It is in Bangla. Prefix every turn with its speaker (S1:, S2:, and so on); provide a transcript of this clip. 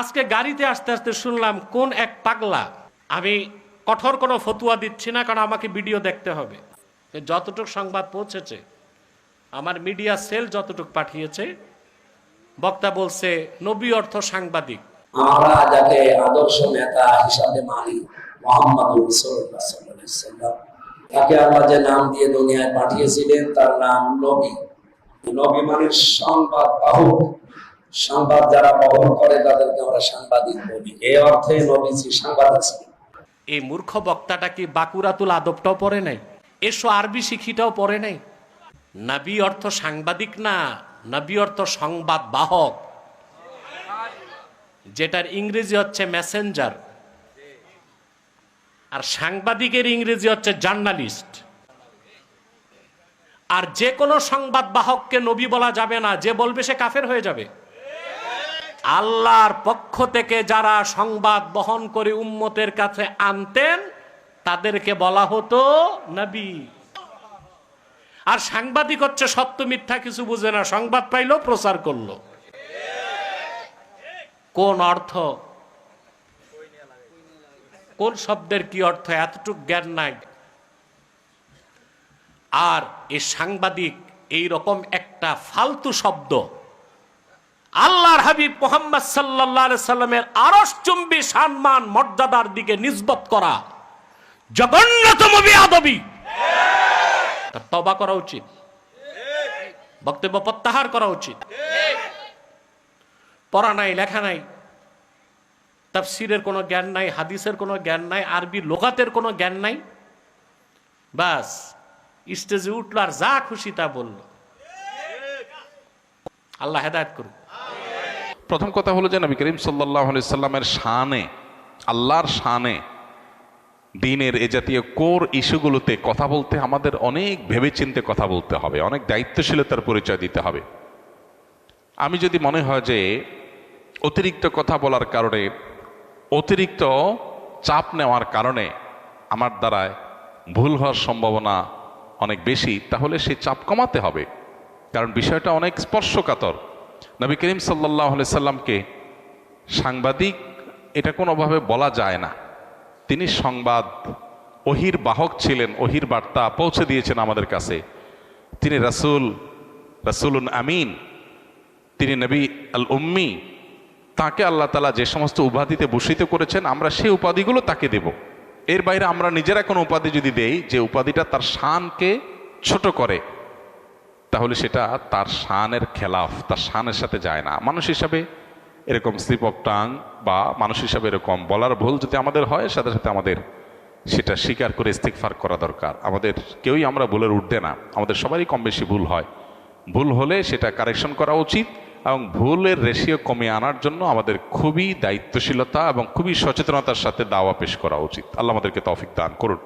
S1: আজকে গাড়িতে আসতে আসতে শুনলাম কোন এক পাগলা, আমি কঠোর কোনো ফতুয়া দিচ্ছি না, কারণ আমাকে ভিডিও দেখতে হবে, যতটুকু সংবাদ পৌঁছেছে আমার মিডিয়া সেল যতটুকু পাঠিয়েছে, বক্তা বলছে নবী অর্থ সাংবাদিক।
S2: আমরা যাকে আদর্শ নেতা হিসাবে মানি, মুহাম্মদ রাসূলুল্লাহ সাল্লাল্লাহু আলাইহি ওয়াসাল্লাম, তাকে আল্লাহ যে নাম দিয়ে দুনিয়ায় পাঠিয়েছিলেন তার নাম নবী। নবী মানে সংবাদ বাহক। সংবাদ যারা বহন করে তাদেরকে আমরা সাংবাদিক বলি। এই অর্থে নবীজি সাংবাদিক ছিলেন।
S1: এই মূর্খ বক্তাটা কি বাকুরাতুল আদবটাও পড়ে নাই, এসো আরবি শিখিটাও পড়ে নাই? নবী অর্থ সাংবাদিক না, নবী অর্থ সংবাদ বাহক, যেটার ইংরেজি হচ্ছে মেসেঞ্জার, আর সাংবাদিকের ইংরেজি হচ্ছে জার্নালিস্ট। আর যে কোনো সংবাদ বাহককে নবী বলা যাবে না, যে বলবে সে কাফের হয়ে যাবে। আল্লাহর পক্ষ থেকে যারা সংবাদ বহন করে উম্মতের কাছে আনতেন তাদেরকে বলা হতো নবী। আর সাংবাদিক হচ্ছে সত্য মিথ্যা কিছু বুঝে না, সংবাদ পাইলো প্রচার করলো। কোন অর্থ, কোন শব্দের কি অর্থ এতটুকু জ্ঞান নাই। আর এই সাংবাদিক এই রকম একটা ফালতু শব্দ আল্লাহর হাবিব মুহাম্মদ সাল্লাল্লাহু আলাইহি সাল্লামের আরশচুম্বী সম্মান মর্যাদার দিকে নিসবত করা জঘন্যতম বেয়াদবি। তওবা করা উচিত, বক্তব্য প্রত্যাহার করা উচিত। পড়া নাই, লেখা নাই, তাফসীরের কোনো জ্ঞান নাই, হাদিসের কোনো জ্ঞান নাই, আরবি লুগাতের কোনো জ্ঞান নাই, বাস স্টেজে উঠলো আর যা খুশি তা বলল। আল্লাহ হেদায়েত করুন।
S3: প্রথম কথা হলো যে নবী করিম সাল্লাল্লাহু আলাইহি সাল্লামের শানে, আল্লাহর শানে দ্বীনের এ জাতীয় কোর ইস্যুগুলোতে কথা বলতে আমাদের অনেক ভেবেচিন্তে কথা বলতে হবে, অনেক দায়িত্বশীলতার পরিচয় দিতে হবে। আমি যদি মনে হয় যে অতিরিক্ত কথা বলার কারণে, অতিরিক্ত চাপ নেওয়ার কারণে আমার দ্বারায় ভুল হওয়ার সম্ভাবনা অনেক বেশি, তাহলে সেই চাপ কমাতে হবে, কারণ বিষয়টা অনেক স্পর্শকাতর। নবী করিম সাল্লাল্লাহু আলাইহি সাল্লামকে সাংবাদিক এটা কোনোভাবে বলা যায় না। তিনি সংবাদ ওহির বাহক ছিলেন, ওহির বার্তা পৌঁছে দিয়েছেন আমাদের কাছে। তিনি রাসূলুন আমিন, তিনি নবী আল উম্মি। তাকে আল্লাহ তাআলা যে সমস্ত উপাধিতে ভূষিত করেছেন আমরা সেই উপাধিগুলো তাকে দেব। এর বাইরে আমরা নিজেরা কোনো উপাধি যদি দেই যে উপাধিটা তার শানকে ছোট করে, তাহলে সেটা তার শানের খেলাফ, তার শানের সাথে যায় না। মানুষ হিসাবে এরকম স্লিপ অফ টাং বা মানুষ হিসাবে এরকম বলার ভুল যদি আমাদের হয়, সাথে সাথে আমাদের সেটা স্বীকার করে ইস্তিগফার করা দরকার। আমাদের কেউই আমরা ভুলের ঊর্ধ্বে না, আমাদের সবারই কম বেশি ভুল হয়। ভুল হলে সেটা কারেকশন করা উচিত এবং ভুলের রেশিও কমিয়ে আনার জন্য আমাদের খুবই দায়িত্বশীলতা এবং খুবই সচেতনতার সাথে দাওয়া পেশ করা উচিত। আল্লাহ আমাদেরকে তৌফিক দান করুন।